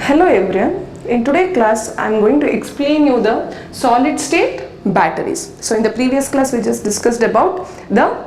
Hello everyone. In today's class I am going to explain you the solid state batteries. So in the previous class we just discussed about the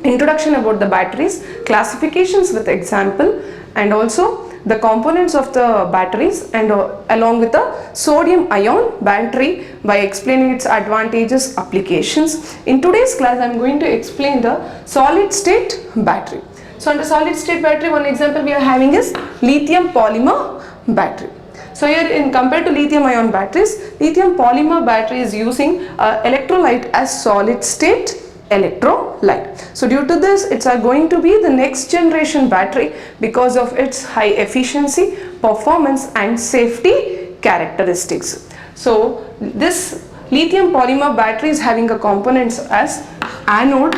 introduction about the batteries, classifications with example, and also the components of the batteries, and along with the sodium ion battery by explaining its advantages, applications. In today's class I am going to explain the solid state battery. So under solid state battery, one example we are having is lithium polymer battery. So here, in compared to lithium ion batteries, lithium polymer battery is using electrolyte as solid state electrolyte. So due to this, it's going to be the next generation battery because of its high efficiency, performance and safety characteristics. So this lithium polymer battery is having a components as anode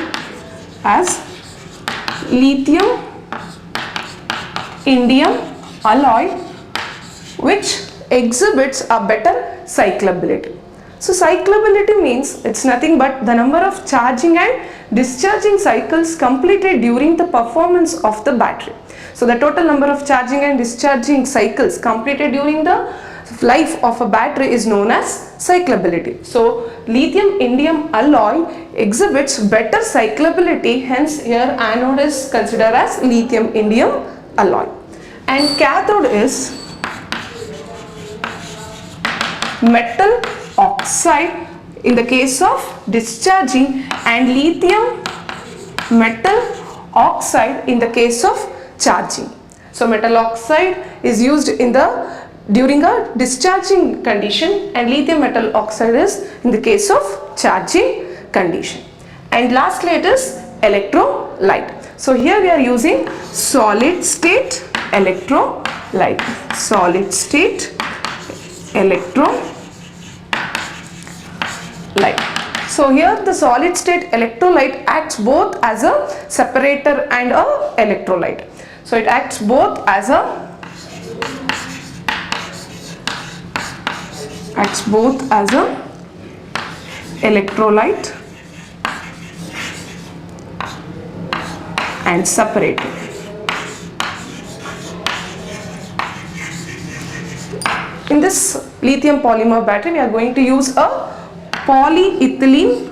as lithium indium alloy, which exhibits a better cyclability. So cyclability means it's nothing but the number of charging and discharging cycles completed during the performance of the battery. So the total number of charging and discharging cycles completed during the life of a battery is known as cyclability. So lithium indium alloy exhibits better cyclability, hence here anode is considered as lithium indium alloy, and cathode is metal oxide in the case of discharging and lithium metal oxide in the case of charging. So metal oxide is used in the during a discharging condition, and lithium metal oxide is in the case of charging condition. And lastly it is electrolyte. So here we are using solid state electrolyte, solid state electrolyte. So here the solid state electrolyte acts both as a separator and a electrolyte. So it acts both as a electrolyte and separator. In this lithium polymer battery we are going to use a polyethylene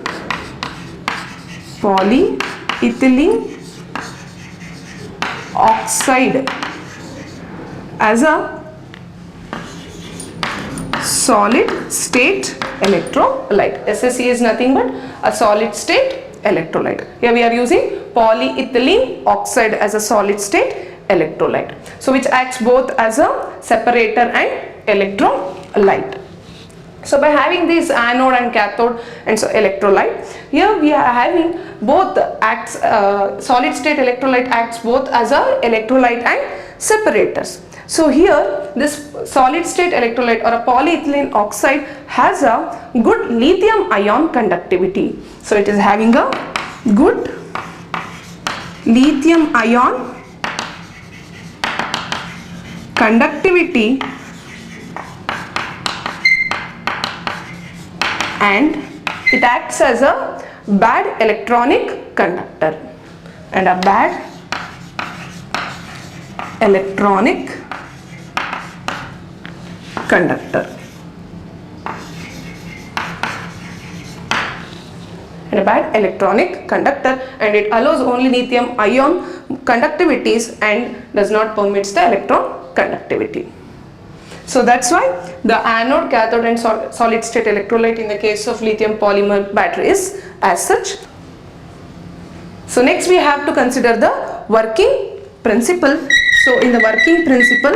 oxide as a solid state electrolyte. SSE is nothing but a solid state electrolyte. Here we are using polyethylene oxide as a solid state electrolyte, so which acts both as a separator and electrolyte. So by having this anode and cathode and so electrolyte, here we are having both acts, solid state electrolyte acts both as a electrolyte and separators. So here this solid state electrolyte or a polyethylene oxide has a good lithium ion conductivity. So it is having a good lithium ion conductivity and it acts as a bad electronic conductor and a bad electronic conductor and it allows only lithium ion conductivities and does not permits the electron conductivity. So that's why the anode, cathode and solid state electrolyte in the case of lithium polymer battery is as such. So next we have to consider the working principle. So in the working principle,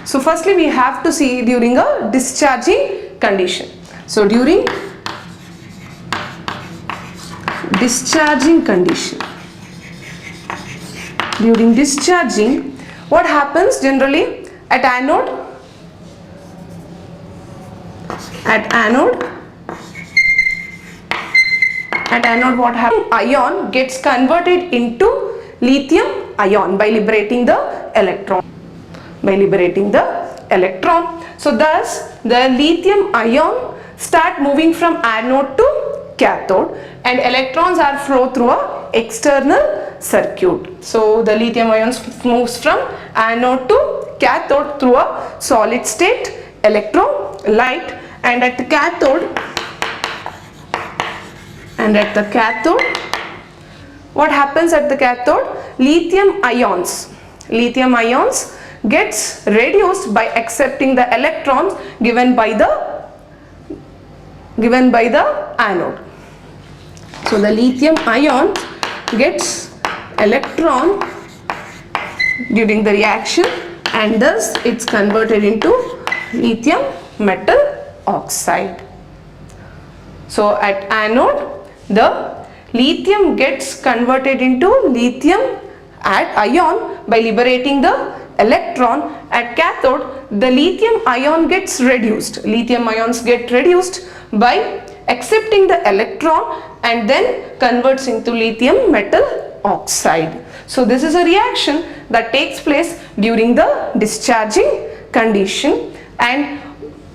so firstly we have to see during a discharging condition. So during discharging condition, during discharging, what happens generally at anode what happens, ion gets converted into lithium ion by liberating the electron. So thus the lithium ion start moving from anode to cathode, and electrons are flow through a external circuit. So the lithium ions moves from anode to cathode through a solid state electrolyte, and at the cathode what happens at the cathode? Lithium ions gets reduced by accepting the electrons given by the anode. So the lithium ion gets electron during the reaction, and thus it's converted into lithium metal oxide. So at anode, the lithium gets converted into lithium ion by liberating the electron. At cathode, the lithium ion gets reduced. Lithium ions get reduced by accepting the electron and then converts into lithium metal oxide. So this is a reaction that takes place during the discharging condition, and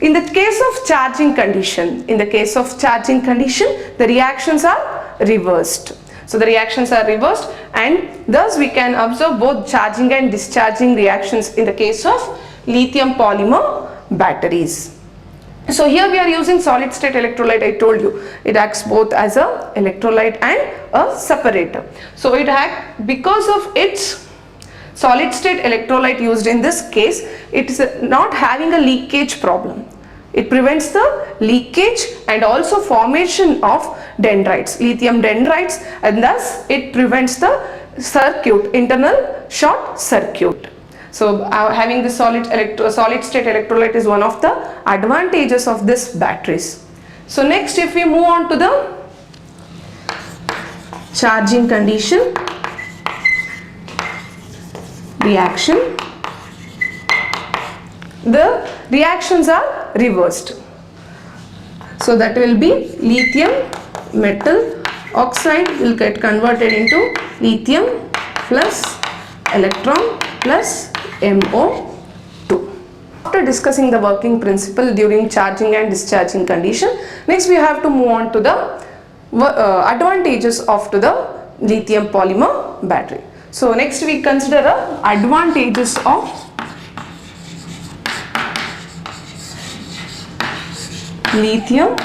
in the case of charging condition, the reactions are reversed. So the reactions are reversed, and thus we can observe both charging and discharging reactions in the case of lithium polymer batteries. So here we are using solid state electrolyte. I told you it acts both as a electrolyte and a separator. So it acts because of its solid state electrolyte used in this case. It is not having a leakage problem. It prevents the leakage and also formation of dendrites, lithium dendrites, and thus it prevents the internal short circuit. So having the solid state electrolyte is one of the advantages of this batteries. So next, if we move on to the charging condition reaction, the reactions are reversed. So that will be lithium metal oxide will get converted into lithium plus electron plus MO2. After discussing the working principle during charging and discharging condition, next we have to move on to the advantages of the lithium polymer battery. So next we consider the advantages of lithium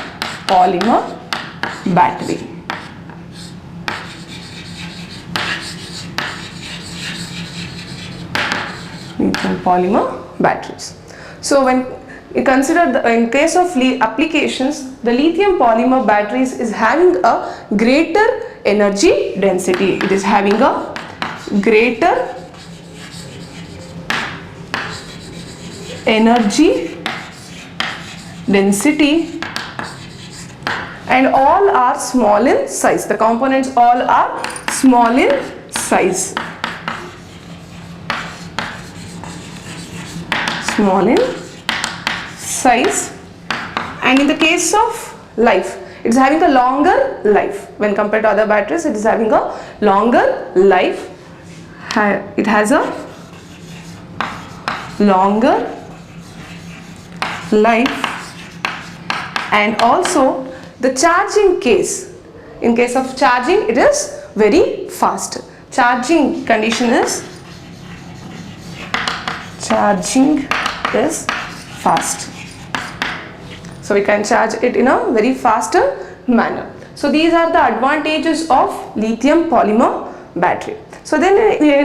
polymer battery. Lithium polymer batteries. So when you consider in case of applications, the lithium polymer batteries is having a greater energy density. It is having a greater energy density, and all are small in size. The components all are small in size. Small in size, and in the case of life, it is having a longer life when compared to other batteries. It is having a longer life. It has a longer life, and also the charging case. In case of charging, it is very fast. Charging condition is fast. So we can charge it in a very faster manner. So these are the advantages of lithium polymer battery. So then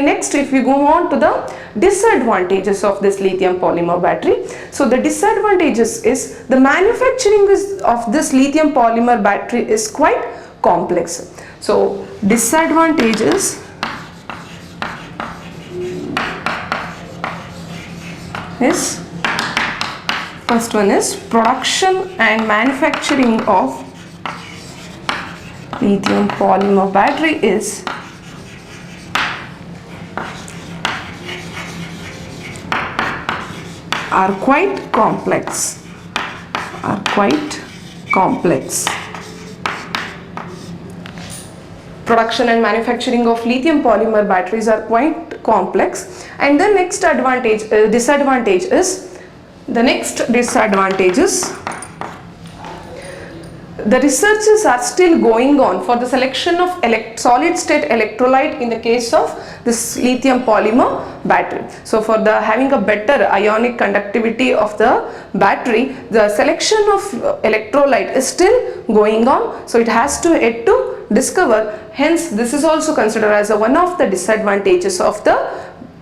next, if we go on to the disadvantages of this lithium polymer battery. So the disadvantages is the manufacturing of this lithium polymer battery is quite complex. So disadvantages is, first one is production and manufacturing of lithium polymer battery is are quite complex. Production and manufacturing of lithium polymer batteries are quite complex. And the next disadvantage is the researches are still going on for the selection of solid state electrolyte in the case of this lithium polymer battery. So for the having a better ionic conductivity of the battery, the selection of electrolyte is still going on, so it has to yet to discover. Hence this is also considered as one of the disadvantages of the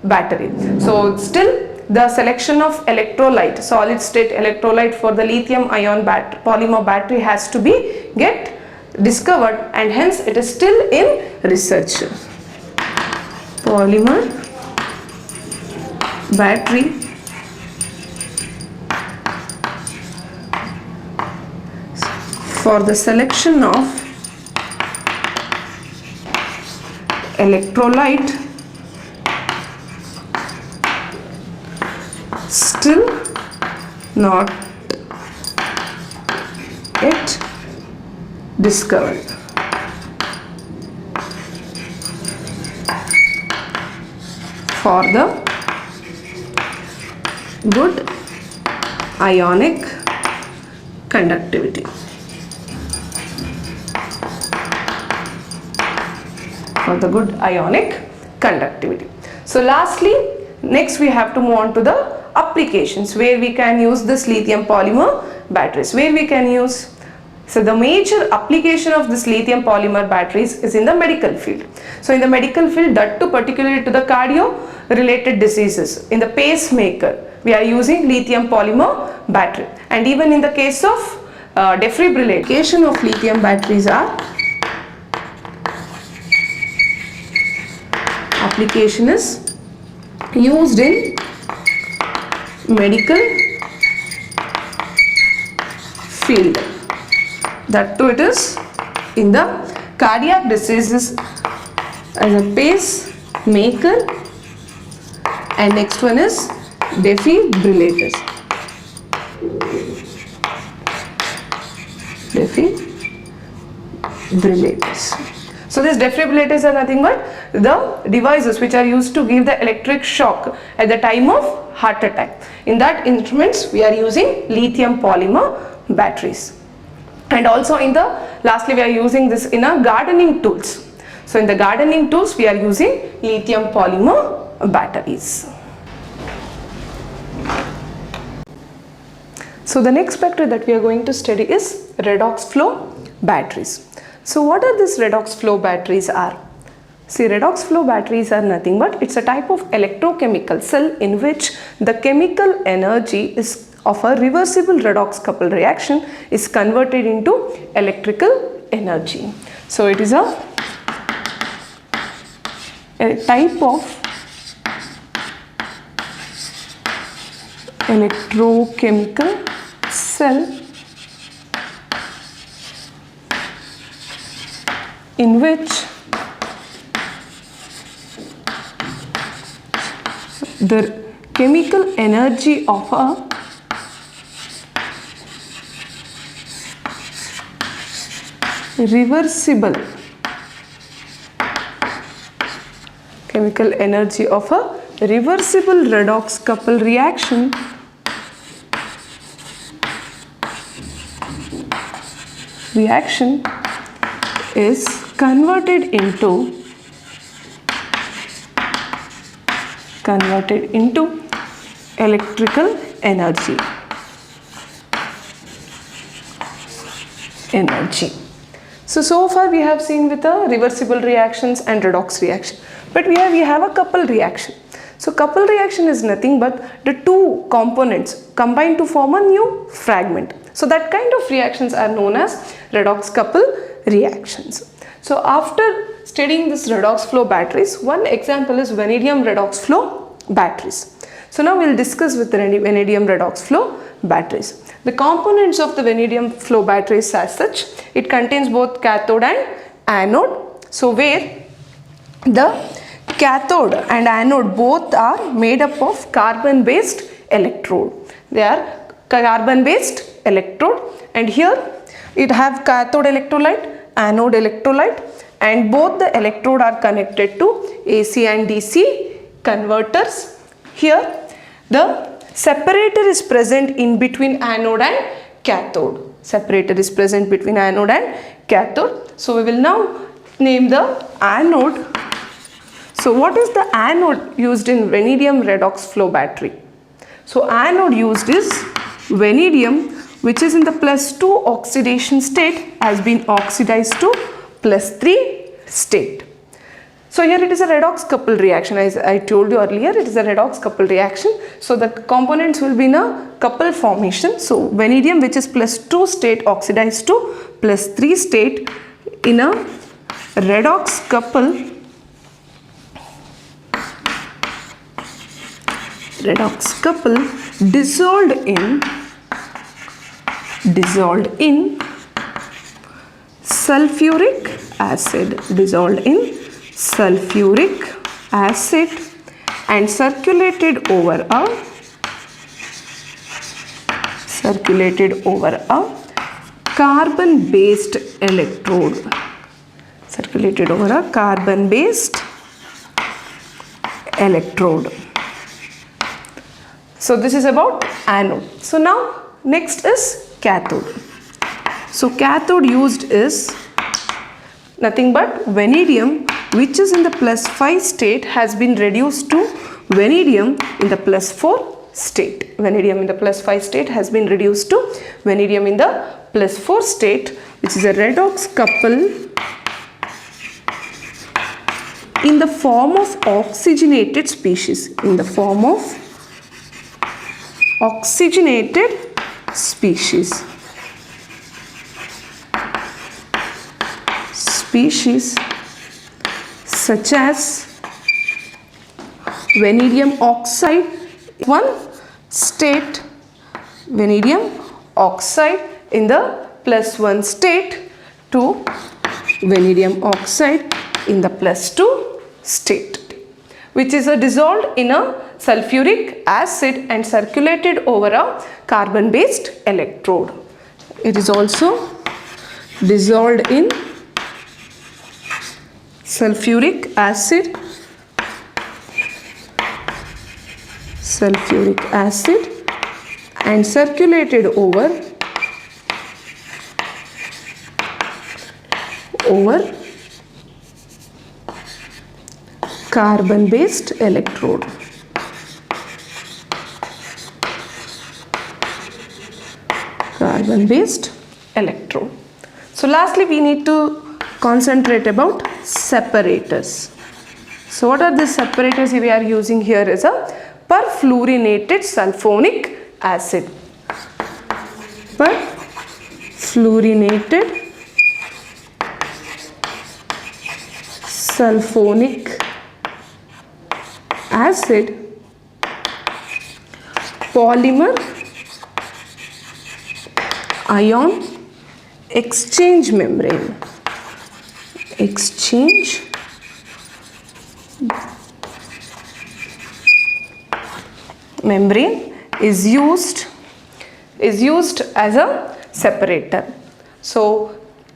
battery. So still the selection of electrolyte, solid state electrolyte for the lithium ion polymer battery has to be get discovered, and hence it is still in research. Polymer battery for the selection of electrolyte still not yet discovered. For the good ionic conductivity. For the good ionic conductivity. So lastly, next we have to move on to the applications where we can use this lithium polymer batteries, where we can use. So the major application of this lithium polymer batteries is in the medical field. So in the medical field, that too particularly to the cardio related diseases, in the pacemaker we are using lithium polymer battery, and even in the case of defibrillation of lithium batteries are application is used in medical field. That too it is in the cardiac diseases as a pacemaker, and next one is defibrillators. So these defibrillators are nothing but the devices which are used to give the electric shock at the time of heart attack. In that instruments we are using lithium polymer batteries. And also in the lastly we are using this in a gardening tools. So in the gardening tools we are using lithium polymer batteries. So the next battery that we are going to study is redox flow batteries. So what are these redox flow batteries are? See, redox flow batteries are nothing but it's a type of electrochemical cell in which the chemical energy is of a reversible redox couple reaction is converted into electrical energy. So it is a type of electrochemical cell in which the chemical energy of a reversible redox couple reaction is converted into electrical energy. So far we have seen with the reversible reactions and redox reaction, but we have a couple reaction. So couple reaction is nothing but the two components combine to form a new fragment. So that kind of reactions are known as redox couple reactions. So after studying this redox flow batteries, one example is vanadium redox flow batteries. So now we will discuss with the vanadium redox flow batteries. The components of the vanadium flow batteries as such, it contains both cathode and anode. So where the cathode and anode both are made up of carbon based electrode. They are carbon based electrode, and here it have cathode electrolyte, anode electrolyte, and both the electrode are connected to AC and DC converters. Here the separator is present in between anode and cathode. Separator is present between anode and cathode. So we will now name the anode. So what is the anode used in vanadium redox flow battery? So anode used is vanadium, which is in the +2 oxidation state, has been oxidized to +3 state. So here it is a redox coupled reaction. As I told you earlier, it is a redox coupled reaction. So the components will be in a couple formation. So vanadium, which is +2 state, oxidized to +3 state in a redox couple. Redox couple dissolved in sulfuric acid, and circulated over a carbon based electrode. So this is about anode. So now next is cathode. So cathode used is nothing but vanadium, which is in the +5 state, has been reduced to vanadium in the +4 state. Vanadium in the +5 state has been reduced to vanadium in the +4 state, which is a redox couple in the form of oxygenated species. Species such as vanadium oxide, one state, vanadium oxide in the +1 state, to vanadium oxide in the +2 state, which is dissolved in a sulfuric acid and circulated over a carbon based electrode. It is also dissolved in sulfuric acid and circulated over carbon based electrode. So lastly, we need to concentrate about separators. So what are the separators we are using here? Is a perfluorinated sulfonic acid. Perfluorinated sulfonic acid, polymer ion exchange membrane. Is used as a separator. So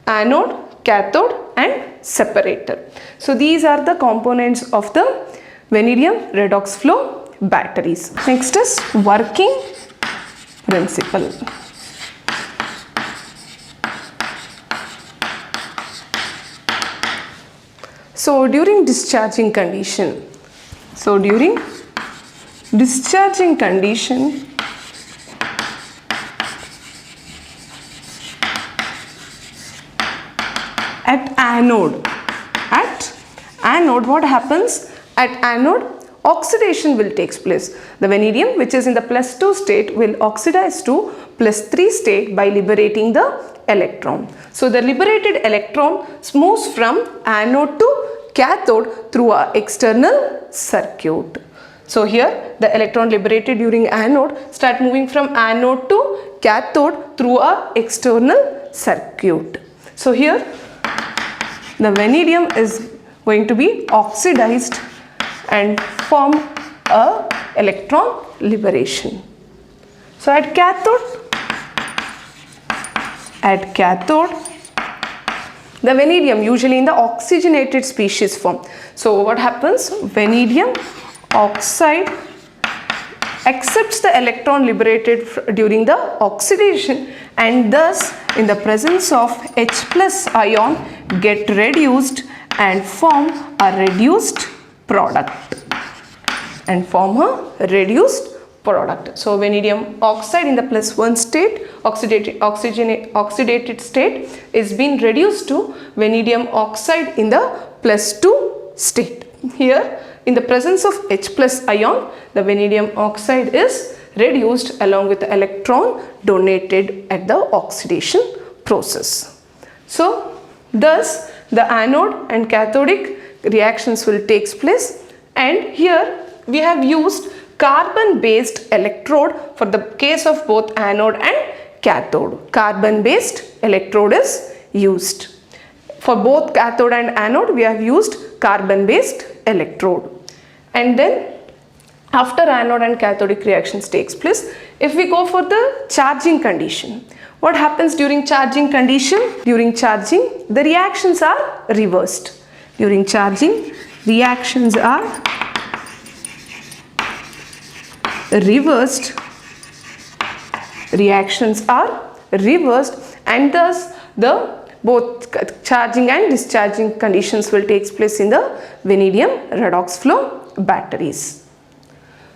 anode, cathode and separator. So these are the components of the vanadium redox flow batteries. Next is working principle. So during discharging condition, at anode, what happens? At anode, oxidation will take place. The vanadium, which is in the +2 state, will oxidize to +3 state by liberating the electron. So the liberated electron moves from anode to cathode through an external circuit. So here the electron liberated during anode start moving from anode to cathode through an external circuit. So here the vanadium is going to be oxidized and form a electron liberation. So at cathode, the vanadium usually in the oxygenated species form. So what happens? Vanadium oxide accepts the electron liberated during the oxidation, and thus in the presence of H plus ion get reduced and form a reduced product. So vanadium oxide in the +1 state, oxidated state, is being reduced to vanadium oxide in the +2 state. Here in the presence of H plus ion, the vanadium oxide is reduced along with the electron donated at the oxidation process. So thus the anode and cathodic reactions will take place, and here we have used carbon based electrode for the case of both anode and cathode. Carbon based electrode is used. For both cathode and anode we have used carbon based electrode. And then after anode and cathodic reactions takes place, if we go for the charging condition, what happens during charging condition? During charging the reactions are reversed. During charging reactions are reversed, and thus the both charging and discharging conditions will take place in the vanadium redox flow batteries.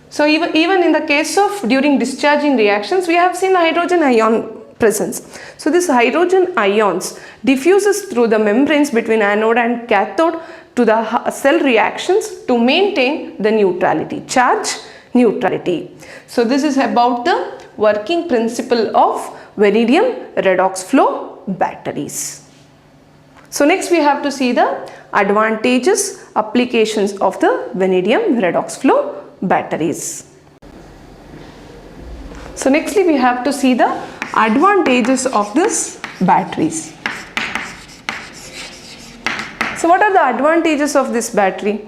So even in the case of during discharging reactions, we have seen hydrogen ion presence. So this hydrogen ions diffuses through the membranes between anode and cathode to the cell reactions to maintain the neutrality, charge neutrality. So this is about the working principle of vanadium redox flow batteries. So next we have to see the advantages, applications of the vanadium redox flow batteries. So nextly we have to see the advantages of this batteries. So what are the advantages of this battery?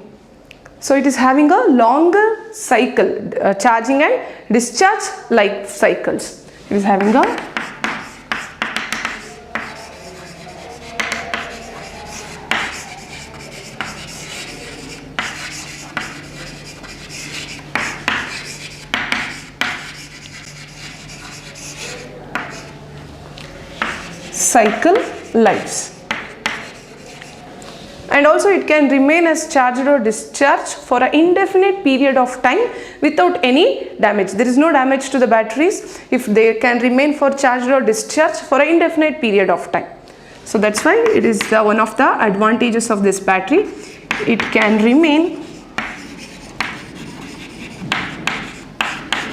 So it is having a longer cycle, charging and discharge life cycles. It is having a cycle lives, and also it can remain as charged or discharged for an indefinite period of time without any damage. There is no damage to the batteries if they can remain for charged or discharged for an indefinite period of time. So that's why it is one of the advantages of this battery. It can remain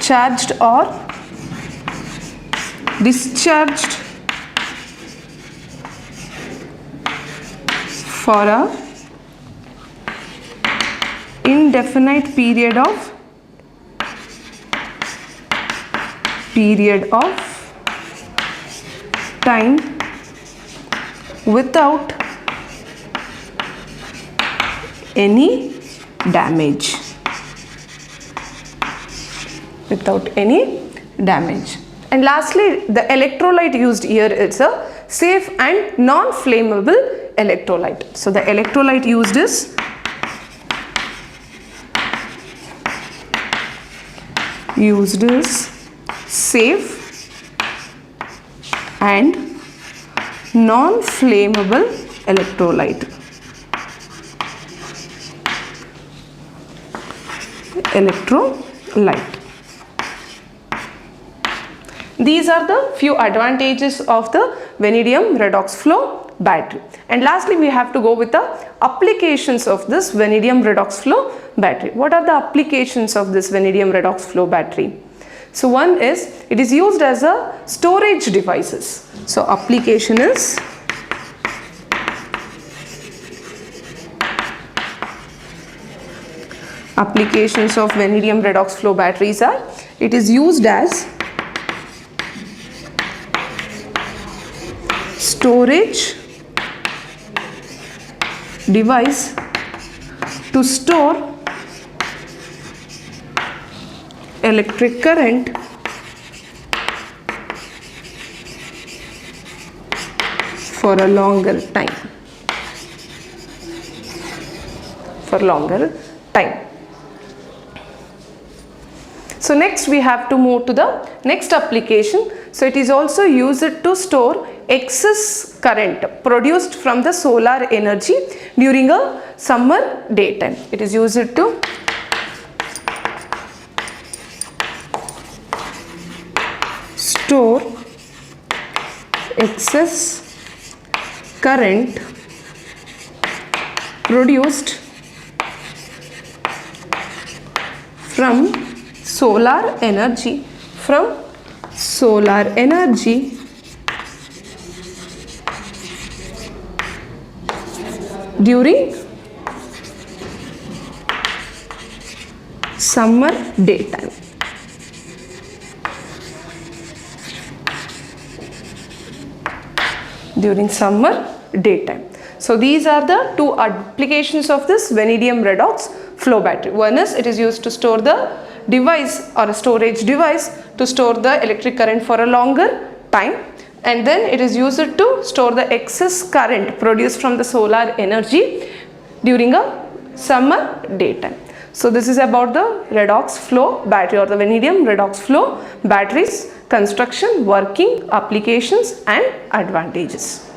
charged or discharged for a indefinite period of time without any damage. And lastly, the electrolyte used here is a safe and non-flammable electrolyte. So the electrolyte used is safe and non-flammable electrolyte. These are the few advantages of the vanadium redox flow battery. And lastly, we have to go with the applications of this vanadium redox flow battery. What are the applications of this vanadium redox flow battery? So one is, it is used as a storage devices. So application is applications of vanadium redox flow batteries are, it is used as storage device to store electric current for a longer time. So So next we have to move to the next application. So it is also used to store excess current produced from the solar energy during a summer daytime. It is used to store excess current produced from solar energy during summer daytime. During summer daytime. So these are the two applications of this vanadium redox flow battery. One is it is used to store the device or a storage device to store the electric current for a longer time, and then it is used to store the excess current produced from the solar energy during a summer daytime. So this is about the redox flow battery or the vanadium redox flow batteries, construction, working, applications and advantages.